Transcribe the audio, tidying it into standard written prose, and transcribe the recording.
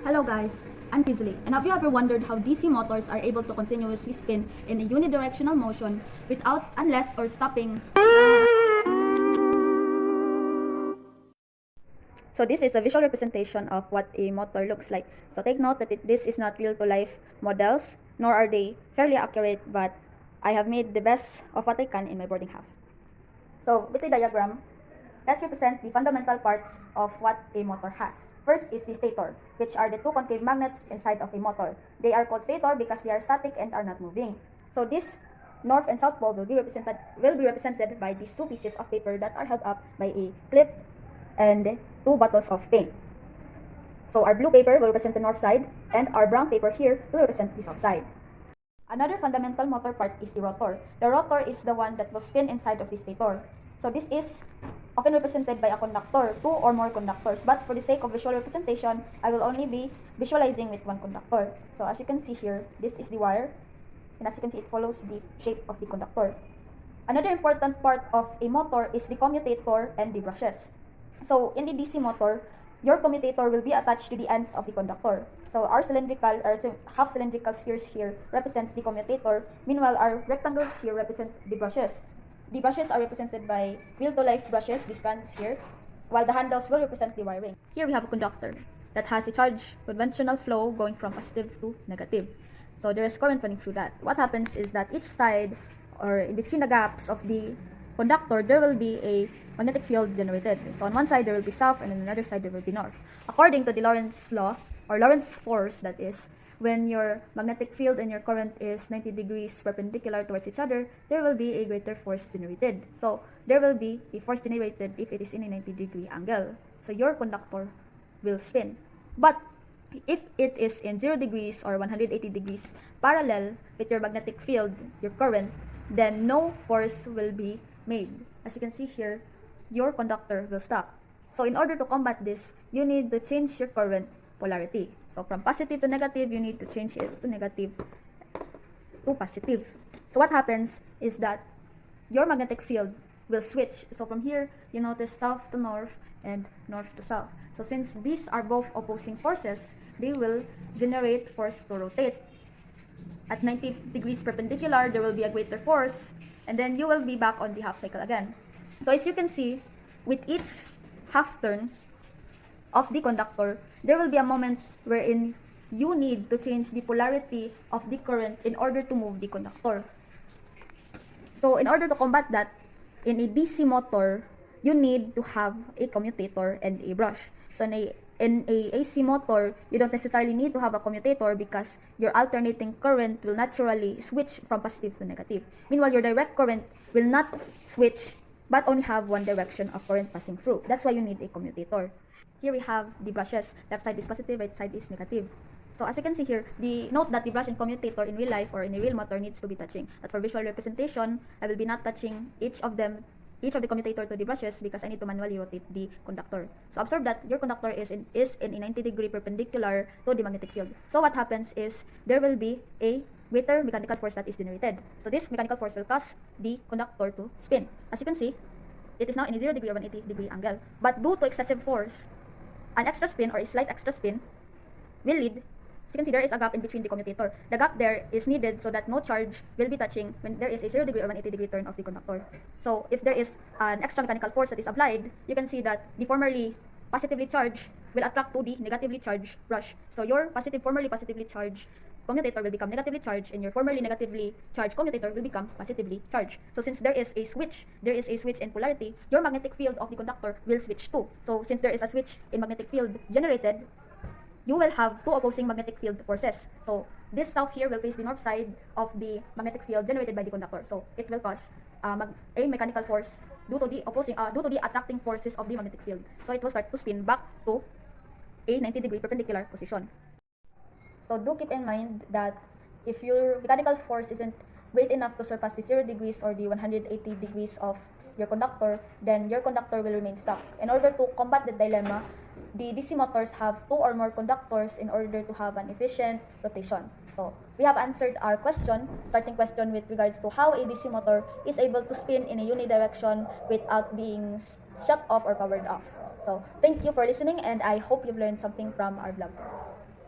Hello guys, I'm Crizlie, and have you ever wondered how DC motors are able to continuously spin in a unidirectional motion without unless or stopping? So this is a visual representation of what a motor looks like. So take note that this is not real-to-life models, nor are they fairly accurate, but I have made the best of what I can in my boarding house. So with the diagram, let's represent the fundamental parts of what a motor has. First is the stator, which are the two concave magnets inside of a motor. They are called stator because they are static and are not moving. So this north and south pole will be represented by these two pieces of paper that are held up by a clip and two bottles of paint. So our blue paper will represent the north side, and our brown paper here will represent the south side. Another fundamental motor part is the rotor. The rotor is the one that will spin inside of the stator. So this is often represented by a conductor, two or more conductors. But for the sake of visual representation, I will only be visualizing with one conductor. So as you can see here, this is the wire. And as you can see, it follows the shape of the conductor. Another important part of a motor is the commutator and the brushes. So in the DC motor, your commutator will be attached to the ends of the conductor. So our cylindrical or half cylindrical spheres here represents the commutator. Meanwhile, our rectangles here represent the brushes. The brushes are represented by real-to-life brushes, the strands here, while the handles will represent the wiring. Here we have a conductor that has a charge conventional flow going from positive to negative. So there is current running through that. What happens is that each side or in between the gaps of the conductor, there will be a magnetic field generated. So on one side there will be south, and on the other side there will be north. According to the Lorentz law, or Lorentz force, that is, when your magnetic field and your current is 90 degrees perpendicular towards each other, there will be a greater force generated. So there will be a force generated if it is in a 90-degree angle. So your conductor will spin. But if it is in 0 degrees or 180 degrees parallel with your magnetic field, your current, then no force will be made. As you can see here, your conductor will stop. So in order to combat this, you need to change your current polarity. So from positive to negative, you need to change it to negative to positive. So what happens is that your magnetic field will switch. So from here, you notice south to north and north to south. So since these are both opposing forces, they will generate force to rotate. At 90 degrees perpendicular, there will be a greater force, and then you will be back on the half cycle again. So as you can see, with each half turn of the conductor, there will be a moment wherein you need to change the polarity of the current in order to move the conductor. So in order to combat that, in a DC motor, you need to have a commutator and a brush. So in a AC motor, you don't necessarily need to have a commutator because your alternating current will naturally switch from positive to negative. Meanwhile, your direct current will not switch but only have one direction of current passing through. That's why you need a commutator. Here we have the brushes. Left side is positive, right side is negative. So as you can see here, note that the brush and commutator in real life or in a real motor needs to be touching. But for visual representation, I will be not touching each of the commutator to the brushes because I need to manually rotate the conductor. So observe that your conductor is in a 90-degree perpendicular to the magnetic field. So what happens is there will be a greater mechanical force that is generated. So this mechanical force will cause the conductor to spin. As you can see, it is now in a 0 degree or 180-degree angle. But due to excessive force, an extra spin or a slight extra spin will lead. As you can see, there is a gap in between the commutator. The gap there is needed so that no charge will be touching when there is a 0 degree or 180-degree turn of the conductor. So if there is an extra mechanical force that is applied, you can see that the formerly positively charged will attract to the negatively charged brush. So your formerly positively charged commutator will become negatively charged, and your formerly negatively charged commutator will become positively charged. So since there is a switch in polarity, your magnetic field of the conductor will switch too. So since there is a switch in magnetic field generated, you will have two opposing magnetic field forces. So this south here will face the north side of the magnetic field generated by the conductor. So it will cause a mechanical force due to the attracting forces of the magnetic field. So it will start to spin back to a 90-degree perpendicular position. So do keep in mind that if your mechanical force isn't great enough to surpass the 0 degrees or the 180 degrees of your conductor, then your conductor will remain stuck. In order to combat the dilemma, the DC motors have two or more conductors in order to have an efficient rotation. So we have answered our starting question with regards to how a DC motor is able to spin in a unidirection without being shut off or powered off. So thank you for listening, and I hope you've learned something from our vlog.